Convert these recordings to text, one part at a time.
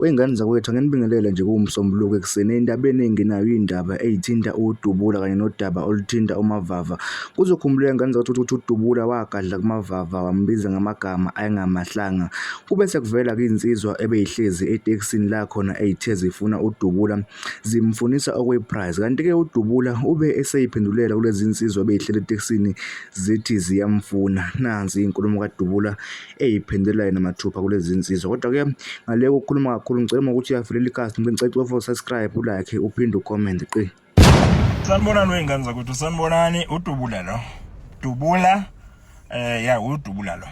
Wengane zakwethu angenibingelele nje kuwumsombuluko ekuseni endabeni enginayo indaba eyithinta uDubula kanye nodaba oluthinta uMavava. Kuzokhumbuleka ngane zakwethu ukuthi uDubula wagadla kuMavava wambiza ngamagama ayengamahlanga. Kube sekuvela ke insizwa ebeyihlezi etekisini la khona eyithe zifuna uDubula zimfunisa okweprize. Kanti ke uDubula ube eseyiphendulela kulezi insizwa beyihlele etekisini zithi ziyamfuna. Nansi inkulumo kaDubula eyiphendula yena mathupha kulezi insizwa. Kodwa ke ngale ukukhuluma kakhulu ngicela ukuthi uyavelela ikhasi ngicela for subscribe ulike uphinde ucomment qi. Sanibonani wengane zakwethu, sanibonani uDubula lo. Dubula ya uDubula lo.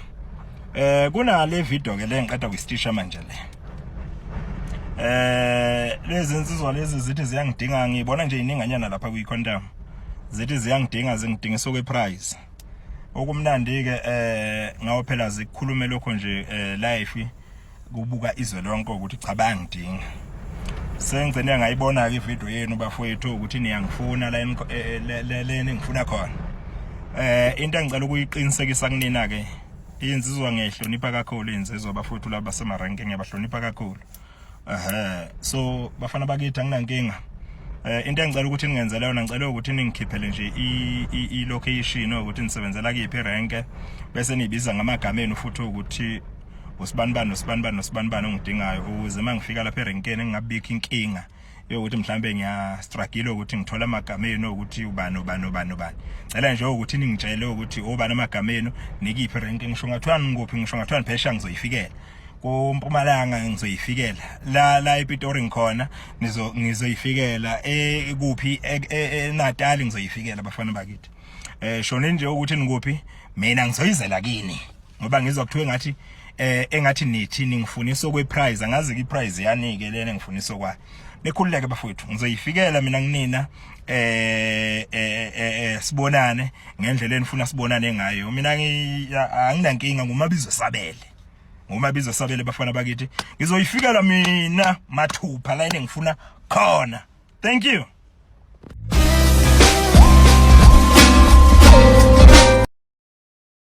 Kuna le video ke le ngiqeda kuyistisha manje le. Lezi insizwa lezi zithi ziyangidinga, ngibona nje ininganyana lapha kuyikhondam. Zithi ziyangidinga zingidingisa okweprice. Okumnandi ke ngawo phela zikhulume lokho nje live kubuka izwe lonke ukuthi cha bangidinga. Sengicene ngayibona ke ivideo yenu bafowethu ukuthi niyangifuna la ngifuna khona. Into engicela ukuyiqinisekisa kunina ke insizwa ngehlonipha kakhulu, insizwa bafowethu laba basemaranke ngiyabahlonipha kakhulu. So bafana bakithi anginankinga. Into engicela ukuthi ningenze leyo, ngicela ukuthi ningikhiphele nje i-location ukuthi nisebenzela kuyiphi rank bese nibiza ngamagama enu futhi ukuthi usibanibani ongidingayo ukuze mangifika lapha erenkeni ngingabikho inkinga yokuthi mhlambe ngiyastruggle ukuthi ngithola amagama enu ukuthi ubani. Cela nje ukuthi ningitshele ukuthi obani amagama enu nikiphi rank, ngisho ngathiwa ngikuphi, ngisho ngathiwa phesha ngizoyifikela. KuMpumalanga ngizoyifikela, la ePitori ngikhona ngizoyifikela, kuphi eNatal ngizoyifikela bafana bakithi. Shone nje ukuthi nikuphi mina ngizoyizela kini ngoba ngizwa kuthiwe ngathi engathi nithi ningifunisa okweprize, angazi ke iprize yanike lena ngifunisa okwa. Nikhululeke bafowethu, ngizoyifikela mina kunina sibonane ngendlela enifuna sibonane ngayo. Mina anginankinga ngumabizo sabele bafana bakithi, ngizoyifikela mina mathupha la engifuna khona. Thank you.